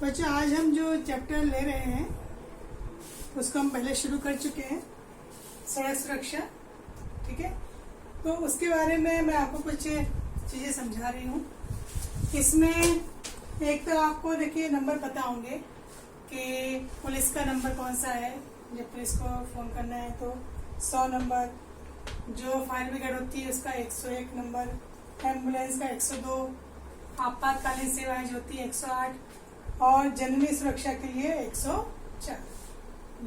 बच्चों आज हम जो चैप्टर ले रहे हैं उसको हम पहले शुरू कर चुके हैं, सड़क सुरक्षा। ठीक है, तो उसके बारे में मैं आपको कुछ चीजें समझा रही हूँ। इसमें एक तो आपको देखिए नंबर पता होंगे कि पुलिस का नंबर कौन सा है। जब पुलिस को फोन करना है तो 100 नंबर, जो फायर ब्रिगेड होती है उसका 101 नंबर, एम्बुलेंस का 102, आपातकालीन सेवाएं जो होती है 108 और जननी सुरक्षा के लिए 104।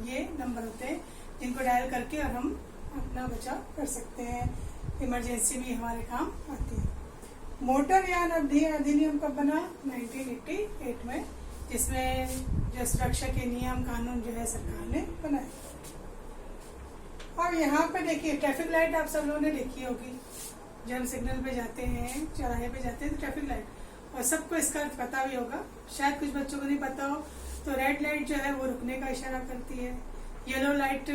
ये नंबर होते हैं जिनको डायल करके और हम अपना बचाव कर सकते हैं, इमरजेंसी भी हमारे काम आती है। मोटर यान अधिनियम कब बना? 1988 में, जिसमें जो सुरक्षा के नियम कानून जो है सरकार ने बनाए। और यहाँ पे देखिए ट्रैफिक लाइट आप सब लोगों ने देखी होगी। जब हम सिग्नल पे जाते हैं, चौराहे पे जाते हैं तो ट्रैफिक लाइट, और सबको इसका अर्थ पता भी होगा। शायद कुछ बच्चों को नहीं पता हो तो रेड लाइट जो है वो रुकने का इशारा करती है, येलो लाइट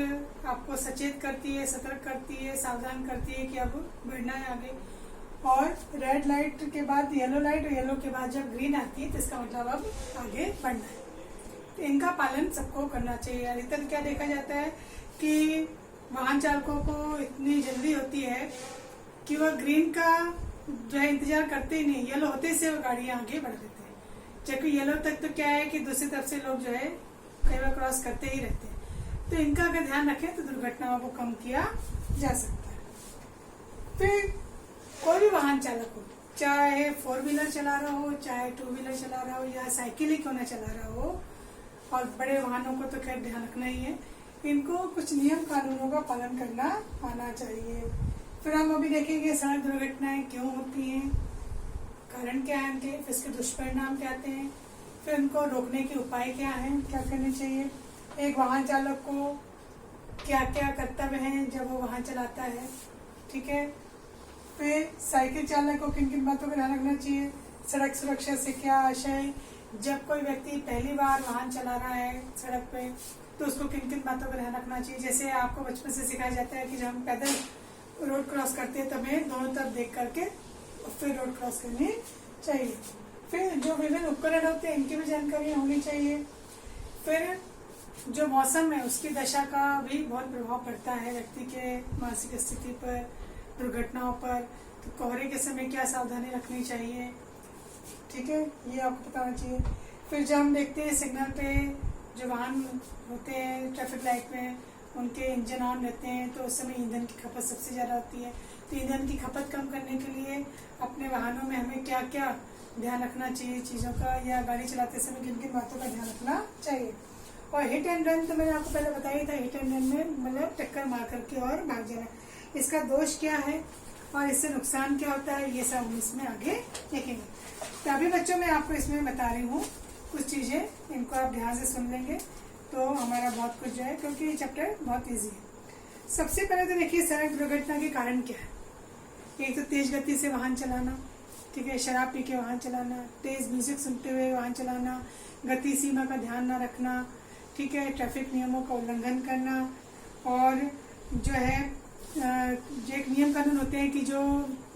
आपको सचेत करती है, सतर्क करती है, सावधान करती है कि अब बढ़ना है आगे। और रेड लाइट के बाद येलो लाइट, और येलो के बाद जब ग्रीन आती है तो इसका मतलब अब आगे बढ़ना है। तो इनका पालन सबको करना चाहिए। अधिकतर क्या देखा जाता है कि वाहन चालकों को इतनी जल्दी होती है कि वह ग्रीन का जो है इंतजार करते ही नहीं, येलो होते से वो गाड़ियां आगे बढ़ देते हैं। जबकि येलो तक तो क्या है कि दूसरी तरफ से लोग जो है कई बार क्रॉस करते ही रहते हैं। तो इनका अगर ध्यान रखें तो दुर्घटनाओं को कम किया जा सकता है। फिर कोई भी वाहन चालक हो, चाहे 4 व्हीलर चला रहा हो, चाहे 2 व्हीलर चला रहा हो, या साइकिल ही क्यों न चला रहा हो, और बड़े वाहनों को तो खैर ध्यान रखना ही है, इनको कुछ नियम कानूनों का पालन करना आना चाहिए। फिर हम अभी देखेंगे सड़क दुर्घटनाएं क्यों होती हैं, कारण क्या है उनके, फिर इसके दुष्परिणाम क्या आते हैं, फिर उनको रोकने के उपाय क्या हैं, क्या करने चाहिए, एक वाहन चालक को क्या क्या कर्तव्य हैं जब वो वाहन चलाता है। ठीक है, फिर साइकिल चालक को किन किन बातों का ध्यान रखना चाहिए, सड़क सुरक्षा से क्या आशय, जब कोई व्यक्ति पहली बार वाहन चला रहा है सड़क पे तो उसको किन किन बातों का ध्यान रखना चाहिए। जैसे आपको बचपन से सिखाया जाता है कि जब हम पैदल रोड क्रॉस करते हैं तब दोनों तरफ देख करके फिर रोड क्रॉस करनी चाहिए। फिर जो विभिन्न उपकरण होते हैं इनकी भी जानकारी होनी चाहिए। फिर जो मौसम है उसकी दशा का भी बहुत प्रभाव पड़ता है व्यक्ति के मानसिक स्थिति पर, दुर्घटनाओं पर। तो कोहरे के समय क्या सावधानी रखनी चाहिए, ठीक है, ये आपको पता होना चाहिए। फिर जब हम देखते हैं सिग्नल पे जो वाहन होते हैं ट्रैफिक लाइट में, उनके इंजन ऑन रहते हैं तो उस समय ईंधन की खपत सबसे ज़्यादा होती है। तो ईंधन की खपत कम करने के लिए अपने वाहनों में हमें क्या क्या ध्यान रखना चाहिए चीज़ों का, या गाड़ी चलाते समय किन किन बातों का ध्यान रखना चाहिए। और हिट एंड रन तो मैंने आपको पहले बताया था, हिट एंड रन में मतलब टक्कर मार करके और भाग जाना, इसका दोष क्या है और इससे नुकसान क्या होता है, ये सब हम इसमें आगे देखेंगे। तो अभी बच्चों मैं आपको इसमें बता रही हूँ कुछ चीज़ें, इनको आप ध्यान से सुन लेंगे तो हमारा बहुत कुछ जो है, क्योंकि ये चैप्टर बहुत इजी है। सबसे पहले तो देखिए सड़क दुर्घटना के कारण क्या है। एक तो तेज गति से वाहन चलाना, ठीक है, शराब पी के वाहन चलाना, तेज म्यूजिक सुनते हुए वाहन चलाना, गति सीमा का ध्यान न रखना, ठीक है, ट्रैफिक नियमों का उल्लंघन करना, और जो है जो एक नियम कानून होते हैं कि जो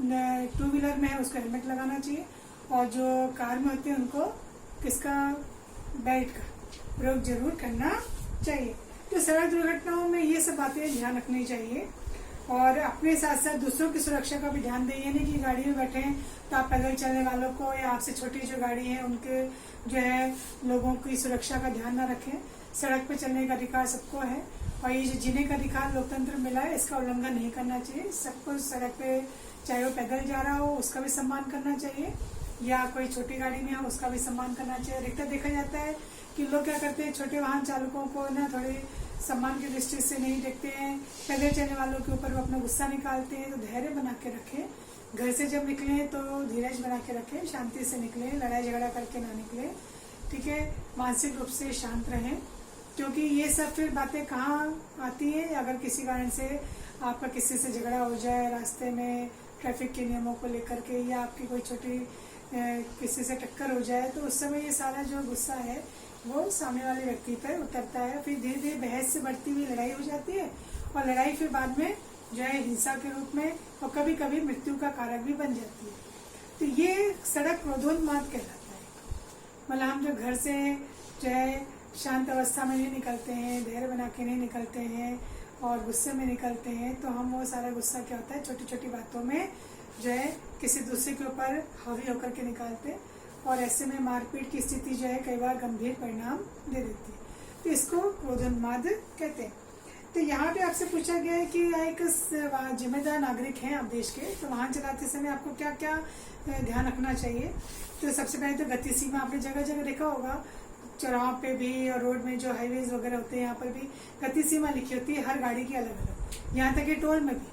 2 व्हीलर में है उसको हेलमेट लगाना चाहिए, और जो कार में होते हैं उनको किसका, बेल्ट का प्रयोग जरूर करना चाहिए। तो सड़क दुर्घटनाओं में ये सब बातें ध्यान रखनी चाहिए, और अपने साथ साथ दूसरों की सुरक्षा का भी ध्यान दें। ये नहीं कि गाड़ी में बैठे हैं तो आप पैदल चलने वालों को या आपसे छोटी जो गाड़ी है उनके जो है लोगों की सुरक्षा का ध्यान ना रखें। सड़क पर चलने का अधिकार सबको है, और ये जो जीने का अधिकार लोकतंत्र मिला है इसका उल्लंघन नहीं करना चाहिए। सबको सड़क पे चाहे वो पैदल जा रहा हो उसका भी सम्मान करना चाहिए, या कोई छोटी गाड़ी में हो उसका भी सम्मान करना चाहिए। अधिकतर देखा जाता है कि लोग क्या करते हैं, छोटे वाहन चालकों को ना थोड़े सम्मान की दृष्टि से नहीं देखते हैं, पैदल चलने वालों के ऊपर वो अपना गुस्सा निकालते हैं। तो धैर्य बना के रखें, घर से जब निकले तो धीरज बना के रखें, शांति से निकले, लड़ाई झगड़ा करके ना निकले, ठीक है, मानसिक रूप से शांत रहें। क्योंकि ये सब फिर बातें कहाँ आती है, अगर किसी कारण से आपका किसी से झगड़ा हो जाए रास्ते में ट्रैफिक के नियमों को लेकर के, या आपकी कोई छोटी किसी से टक्कर हो जाए, तो उस समय ये सारा जो गुस्सा है वो सामने वाले व्यक्ति पर उतरता है। फिर धीरे धीरे बहस से बढ़ती हुई लड़ाई हो जाती है, और लड़ाई फिर बाद में जो है हिंसा के रूप में और कभी कभी मृत्यु का कारक भी बन जाती है। तो ये सड़क क्रोधोन्माद कहलाता है। मतलब हम जो घर से जो है शांत अवस्था में नहीं निकलते हैं, धैर्य बना के नहीं निकलते हैं और गुस्से में निकलते हैं, तो हम वो सारा गुस्सा क्या होता है छोटी छोटी बातों में जो है किसी दूसरे के ऊपर हावी होकर के निकालते हैं और ऐसे में मारपीट की स्थिति जो है कई बार गंभीर परिणाम दे देती है। तो इसको क्रोधोन्माद कहते हैं। तो यहाँ पे आपसे पूछा गया है कि एक जिम्मेदार नागरिक हैं आप देश के, तो वाहन चलाते समय आपको क्या क्या ध्यान रखना चाहिए। तो सबसे पहले तो गति सीमा आपने जगह जगह देखा होगा, चौराहों पे भी और रोड में जो हाईवेज वगैरह होते हैं यहाँ पर भी गति सीमा लिखी होती है हर गाड़ी की अलग अलग। यहाँ तक कि टोल में भी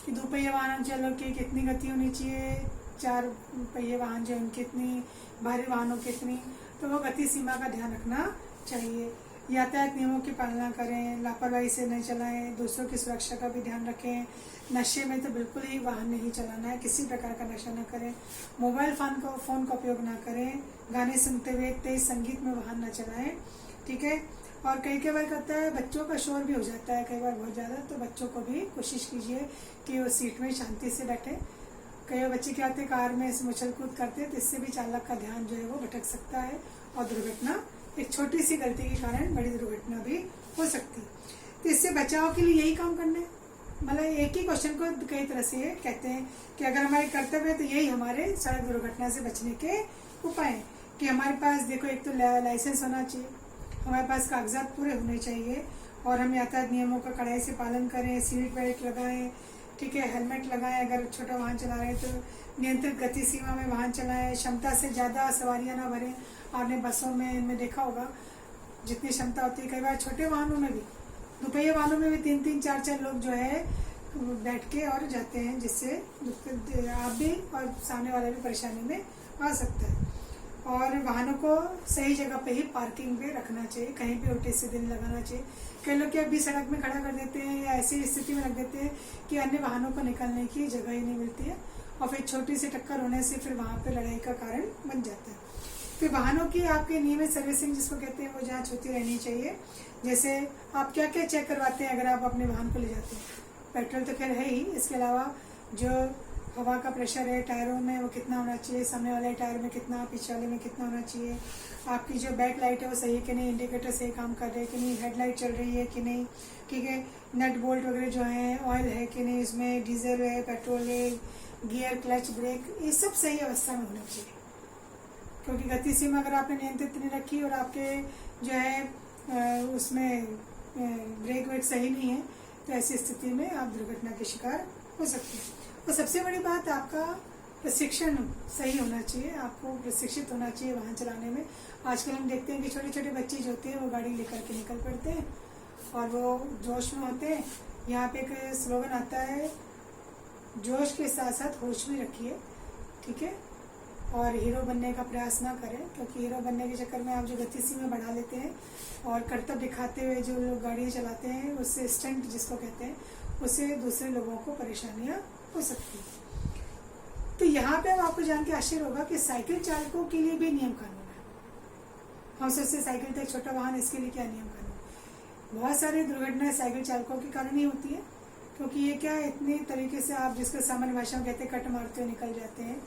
कि 2 पहिया वाहन चालक की कितनी गति होनी चाहिए, 4 पहिए वाहन जो उनकी कितनी, भारी वाहनों की कितनी, तो वो गति सीमा का ध्यान रखना चाहिए। यातायात नियमों की पालना करें, लापरवाही से नहीं चलाएं, दूसरों की सुरक्षा का भी ध्यान रखें। नशे में तो बिल्कुल ही वाहन नहीं चलाना है, किसी प्रकार का नशा न करें। मोबाइल फोन का उपयोग ना करें। गाने सुनते हुए तेज संगीत में वाहन न चलाएं, ठीक है। और कई बार करता है बच्चों का शोर भी हो जाता है कई बार बहुत ज़्यादा, तो बच्चों को भी कोशिश कीजिए कि वो सीट में शांति से बैठे। कई बार बच्चे क्या होते हैं कार में उछल कूद करते हैं, तो इससे भी चालक का ध्यान जो है वो भटक सकता है और दुर्घटना, एक छोटी सी गलती के कारण बड़ी दुर्घटना भी हो सकती है। तो इससे बचाव के लिए यही काम करना है। मतलब एक ही क्वेश्चन को कई तरह से कहते हैं कि अगर हमारे कर्तव्य है तो यही हमारे सड़क दुर्घटना से बचने के उपाय हैं कि हमारे पास देखो एक तो लाइसेंस होना चाहिए, हमारे पास कागजात पूरे होने चाहिए और हम यातायात नियमों का कड़ाई से पालन करें, सीट बेल्ट लगाएं, ठीक है, हेलमेट लगाएं, अगर छोटा वाहन चला रहे हैं तो नियंत्रित गति सीमा में वाहन चलाएं, क्षमता से ज़्यादा सवारियां ना भरें। आपने बसों में इनमें देखा होगा जितनी क्षमता होती है, कई बार छोटे वाहनों में भी, 2 पहिया वाहनों में भी 3-3, 4-4 लोग जो है बैठ के और जाते हैं, जिससे आप भी और सामने वाला भी परेशानी में आ सकता है। और वाहनों को सही जगह पे ही पार्किंग पे रखना चाहिए, कहीं पे उल्टे सीधे नहीं लगाना चाहिए। कई लोग क्या भी सड़क में खड़ा कर देते हैं या ऐसी स्थिति में रख देते हैं कि अन्य वाहनों को निकलने की जगह ही नहीं मिलती है और फिर छोटी सी टक्कर होने से फिर वहाँ पे लड़ाई का कारण बन जाता है। फिर वाहनों की आपके नियमित सर्विसिंग जिसको कहते हैं वो जांच होती रहनी चाहिए। जैसे आप क्या क्या चेक करवाते हैं अगर आप अपने वाहन को ले जाते हैं, पेट्रोल तो खैर है ही, इसके अलावा जो हवा का प्रेशर है टायरों में वो कितना होना चाहिए, सामने वाले टायर में कितना, पीछे वाले में कितना होना चाहिए, आपकी जो बैक लाइट है वो सही है कि नहीं, इंडिकेटर सही काम कर रहे हैं कि नहीं, हेडलाइट चल रही है कि नहीं, ठीक है, नट बोल्ट वगैरह जो है, ऑयल है कि नहीं, इसमें डीजल है, पेट्रोल है, गियर, क्लच, ब्रेक, ये सब सही अवस्था में होना चाहिए। क्योंकि गति सीमा अगर आपने नियंत्रित नहीं रखी और आपके जो है उसमें ब्रेक वेक सही नहीं है तो ऐसी स्थिति में आप दुर्घटना के शिकार हो सकते हैं। और सबसे बड़ी बात आपका प्रशिक्षण सही होना चाहिए, आपको प्रशिक्षित होना चाहिए वाहन चलाने में। आजकल हम देखते हैं कि छोटे छोटे बच्चे जो होते हैं वो गाड़ी लेकर के निकल पड़ते हैं और वो जोश में होते हैं। यहाँ पे एक स्लोगन आता है, जोश के साथ साथ होश भी रखिए, ठीक है, और हीरो बनने का प्रयास ना करें, क्योंकि हीरो बनने के चक्कर में आप जो गति सीमा बढ़ा लेते हैं और कर्तव्य दिखाते हुए जो लोग गाड़ियाँ चलाते हैं उससे स्टंट जिसको कहते हैं, उससे दूसरे लोगों को परेशानियाँ हो सकती है। तो यहाँ पे आपको जान के आश्चर्य होगा कि साइकिल चालकों के लिए भी नियम कानून है। हम सोचते साइकिल तो एक छोटा वाहन, इसके लिए क्या नियम कानून। बहुत सारी दुर्घटनाएं साइकिल चालकों के कारण ही होती है, क्योंकि ये क्या इतनी तरीके से आप जिसको सामान्य भाषा में कहते हैं कट मारते हुए निकल जाते हैं,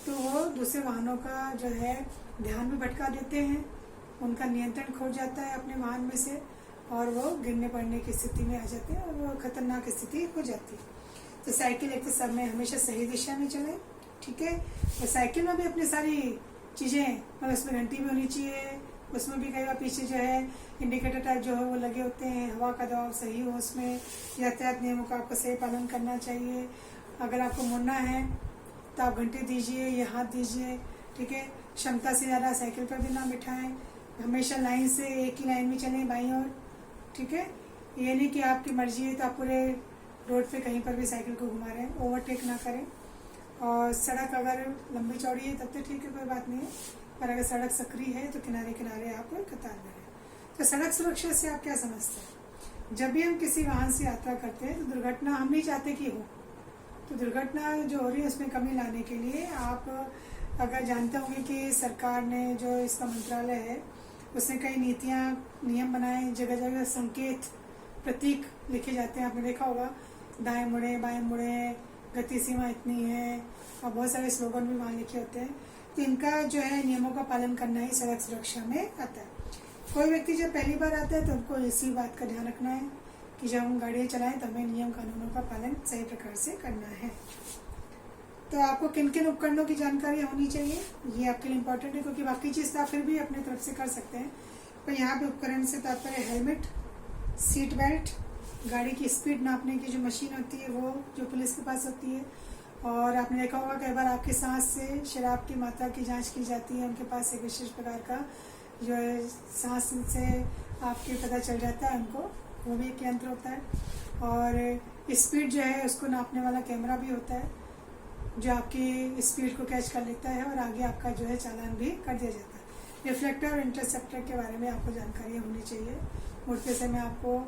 तो वो दूसरे वाहनों का जो है ध्यान भी भटका देते हैं, उनका नियंत्रण खो जाता है अपने वाहन में से और वो गिरने पड़ने की स्थिति में आ जाते हैं और वो खतरनाक स्थिति हो जाती है। तो साइकिल एक तो सब में हमेशा सही दिशा में चले, ठीक है, और साइकिल में भी अपनी सारी चीज़ें, मतलब उसमें घंटी भी होनी चाहिए, उसमें भी कई बार पीछे जो है इंडिकेटर टाइप जो है वो लगे होते हैं, हवा का दबाव सही हो उसमें, यातायात नियमों का आपको सही पालन करना चाहिए। अगर आपको मुड़ना है तो आप घंटी दीजिए या हाथ दीजिए, ठीक है, क्षमता से ज़्यादा साइकिल पर भी ना बिठाएं, हमेशा लाइन से एक ही लाइन में चलें बाईं ओर, ठीक है। ये नहीं कि आपकी मर्जी है तो आप पूरे रोड पे कहीं पर भी साइकिल को घुमा रहे हैं, ओवरटेक ना करें। और सड़क अगर लंबी चौड़ी है तब तो ठीक है, कोई बात नहीं है, पर अगर सड़क सक्रिय है तो किनारे किनारे आप कतार में रहें। तो सड़क सुरक्षा से आप क्या समझते हैं? जब भी हम किसी वाहन से यात्रा करते हैं तो दुर्घटना हम नहीं चाहते कि हो, तो दुर्घटना जो हो रही है उसमें कमी लाने के लिए आप अगर जानते होंगे कि सरकार ने जो इसका मंत्रालय है उसने कई नीतियाँ नियम बनाए, जगह जगह संकेत प्रतीक लिखे जाते हैं, आपने देखा होगा, दाएं मुड़े बाएं मुड़े, गति सीमा इतनी है, और बहुत सारे स्लोगन भी वहाँ लिखे होते हैं। तो इनका जो है नियमों का पालन करना ही सड़क सुरक्षा में आता है। कोई व्यक्ति जब पहली बार आता है तो उनको इसी बात का ध्यान रखना है कि जब हम गाड़ियाँ चलाएं तो हमें नियम कानूनों का पालन सही प्रकार से करना है। तो आपको किन किन उपकरणों की जानकारी होनी चाहिए, ये आपके लिए इम्पोर्टेंट है, क्योंकि बाकी चीज़ तो आप फिर भी अपने तरफ से कर सकते हैं। पर यहाँ पे उपकरण से तात्पर्य हेलमेट, सीट बेल्ट, गाड़ी की स्पीड नापने की जो मशीन होती है वो जो पुलिस के पास होती है, और आपने देखा होगा कई बार आपके सांस से शराब की मात्रा की जांच की जाती है। उनके पास एक विशेष प्रकार का जो है सांस से आपके पता चल जाता है उनको, वो भी एक यंत्र होता है। और स्पीड जो है उसको नापने वाला कैमरा भी होता है जो आपकी स्पीड को कैच कर लेता है और आगे आपका जो है चालान भी कर दिया जाता है। रिफ्लेक्टर और इंटरसेप्टर के बारे में आपको जानकारी होनी चाहिए। मुड़ते समय आपको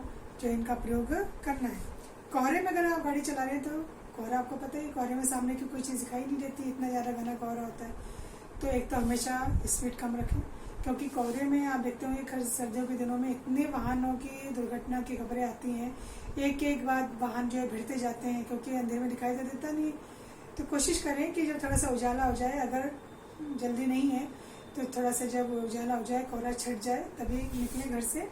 जो इनका प्रयोग करना है। कोहरे में अगर आप गाड़ी चला रहे हैं तो कोहरा आपको पता है, कोहरे में सामने की कोई चीज़ दिखाई नहीं देती, इतना ज़्यादा घना कोहरा होता है। तो एक तो हमेशा स्पीड कम रखें, क्योंकि कोहरे में आप देखते होंगे सर्दियों के दिनों में इतने वाहनों की दुर्घटना की खबरें आती हैं, एक एक बाद वाहन जो है भिड़ते जाते हैं क्योंकि अंधेरे में दिखाई देता नहीं। तो कोशिश करें कि जब थोड़ा सा उजाला हो जाए, अगर जल्दी नहीं है तो थोड़ा सा जब उजाला हो जाए, कोहरा छट जाए, तभी निकलें घर से।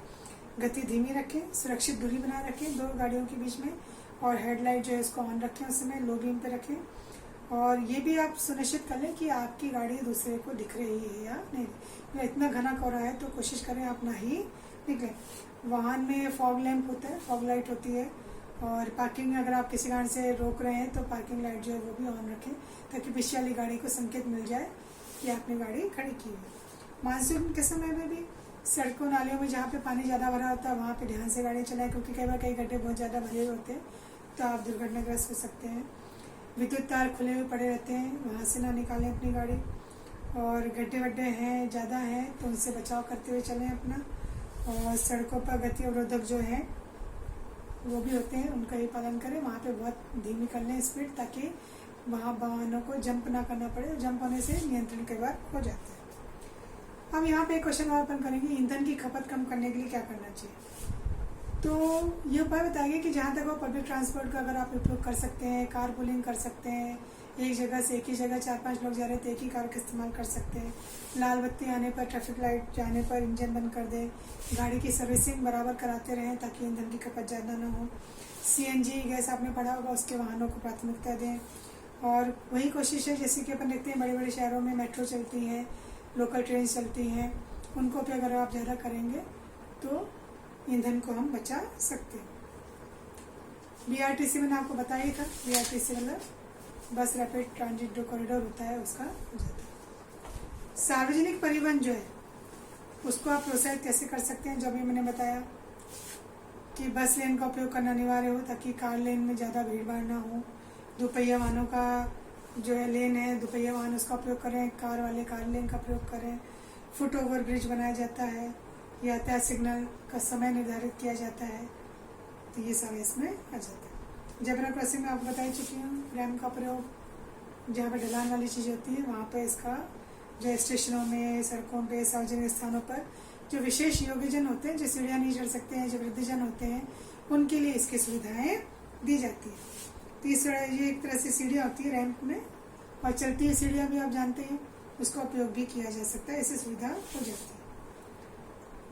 गति धीमी रखें, सुरक्षित दूरी बनाए रखें दो गाड़ियों के बीच में, और हेडलाइट जो है उसको ऑन रखें, उस समय लो बीम पे रखें। और ये भी आप सुनिश्चित कर लें कि आपकी गाड़ी दूसरे को दिख रही है या नहीं। इतना घना कोहरा है तो कोशिश करें आप ना ही निकलें। वाहन में फॉग लैंप होता है, फॉग लाइट होती है, और पार्किंग में अगर आप किसी कारण से रोक रहे हैं तो पार्किंग लाइट जो है वो भी ऑन रखें, ताकि पीछे वाली गाड़ी को संकेत मिल जाए कि आपने गाड़ी खड़ी की है। मानसून के समय में भी सड़कों नालियों में जहाँ पे पानी ज़्यादा भरा होता है वहाँ पे ध्यान से गाड़ी चलाएं, क्योंकि कई बार कई गड्ढे बहुत ज़्यादा भरे होते हैं तो आप दुर्घटनाग्रस्त हो सकते हैं। विद्युत तार खुले हुए पड़े रहते हैं, वहाँ से ना निकालें अपनी गाड़ी। और गड्ढे वड्ढे हैं ज़्यादा हैं तो उनसे बचाव करते हुए चलें अपना। और सड़कों पर गति अवरोधक जो है वो भी होते हैं, उनका ही पालन करें। वहाँ पे बहुत धीमी कर लें स्पीड, ताकि वहाँ वाहनों को जंप ना करना पड़े। जंप होने से नियंत्रण कई बार हो जाता है। हम यहाँ पे एक क्वेश्चन और अपन करेंगे, ईंधन की खपत कम करने के लिए क्या करना चाहिए। तो ये उपाय बताइए कि जहाँ तक वो पब्लिक ट्रांसपोर्ट का अगर आप उपयोग कर सकते हैं, कार पूलिंग कर सकते हैं, एक जगह से एक ही जगह 4-5 लोग जा रहे थे एक ही कार का इस्तेमाल कर सकते हैं। लाल बत्ती आने पर, ट्रैफिक लाइट जाने पर इंजन बंद कर दें। गाड़ी की सर्विसिंग बराबर कराते रहें ताकि ईंधन की खपत ज़्यादा ना हो। सीएनजी गैस आपने पढ़ा होगा, उसके वाहनों को प्राथमिकता दें। और वही कोशिश है जैसे कि अपन देखते हैं बड़े बड़े शहरों में मेट्रो चलती हैं, लोकल ट्रेन चलती हैं, उनको भी अगर आप ज़्यादा करेंगे तो ईंधन को हम बचा सकते हैं। बीआरटीसी मैंने आपको बताया ही था, बीआरटीसी मतलब बस रैपिड ट्रांजिट जो कॉरिडोर होता है उसका हो जाता है। सार्वजनिक परिवहन जो है उसको आप प्रोत्साहित कैसे कर सकते हैं, जो भी मैंने बताया कि बस लेन का उपयोग करना अनिवार्य हो ताकि कार लेन में ज़्यादा भीड़ भाड़ ना हो। दोपहिया वाहनों का जो है लेन है, दोपहिया वाहन उसका उपयोग करें, कार वाले कार लेन का प्रयोग करें। फुट ओवर ब्रिज बनाया जाता है, यातायात सिग्नल का समय निर्धारित किया जाता है, तो ये सब इसमें आ जाता है। जेब्रा क्रॉसिंग में आपको बता ही चुकी हूँ, रैम्प का प्रयोग जहाँ पर ढलान वाली चीज़ होती है वहाँ पर इसका जो स्टेशनों में, सड़कों पे, सार्वजनिक स्थानों पर जो विशेष योग्यजन होते हैं, जो सीढ़ियाँ नहीं चढ़ सकते हैं, जो वृद्धजन होते हैं, उनके लिए इसकी सुविधाएँ दी जाती है। तीसरा ये एक तरह से सीढ़ियाँ होती है रैंप में, और चलती हुई सीढ़ियाँ भी आप जानते हैं, उसका उपयोग भी किया जा सकता है, ऐसी सुविधा हो जाती है।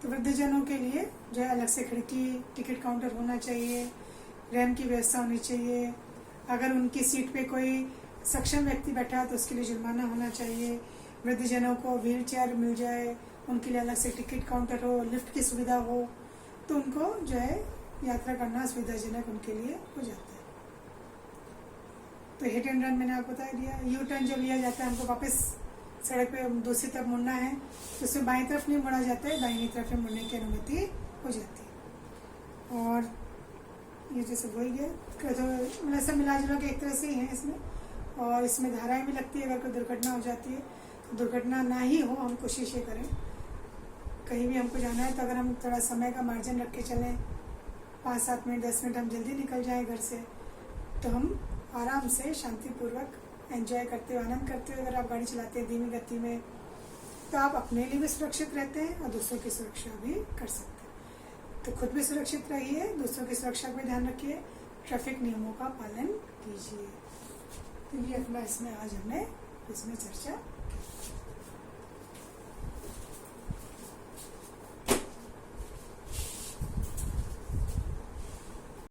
तो वृद्धजनों के लिए जो है अलग से खिड़की, टिकट काउंटर होना चाहिए, रैंप की व्यवस्था होनी चाहिए। अगर उनकी सीट पे कोई सक्षम व्यक्ति बैठा है तो उसके लिए जुर्माना होना चाहिए। वृद्धजनों को व्हील चेयर मिल जाए, उनके लिए अलग से टिकट काउंटर हो, लिफ्ट की सुविधा हो, तो उनको जो है यात्रा करना सुविधाजनक उनके लिए हो जाता है। तो हिट एंड रन मैंने आपको बता दिया। यू टर्न जब लिया जाता है, हमको वापस सड़क पे दूसरी तरफ मुड़ना है तो उसमें बाईं तरफ नहीं मुड़ा जाता है, दाहिनी तरफ में मुड़ने की अनुमति हो जाती है। और ये जैसे वही है तो मतलब सब मिला जुला के एक तरह से ही है इसमें। और इसमें धाराएं भी लगती है, अगर कोई दुर्घटना हो जाती है तो दुर्घटना ना ही हो, हम कोशिश ये करें। कहीं भी हमको जाना है तो अगर हम थोड़ा समय का मार्जिन रख के चलें, 5-7 मिनट 10 मिनट हम जल्दी निकल जाएं घर से, तो हम आराम से शांतिपूर्वक एंजॉय करते हुए, आनंद करते हुए अगर आप गाड़ी चलाते हैं धीमी गति में, तो आप अपने लिए भी सुरक्षित रहते हैं और दूसरों की सुरक्षा भी कर सकते हैं। तो खुद भी सुरक्षित रहिए, दूसरों की सुरक्षा का ध्यान रखिए, ट्रैफिक नियमों का पालन कीजिए। तो ये अपना इसमें आज हमने इसमें चर्चा की।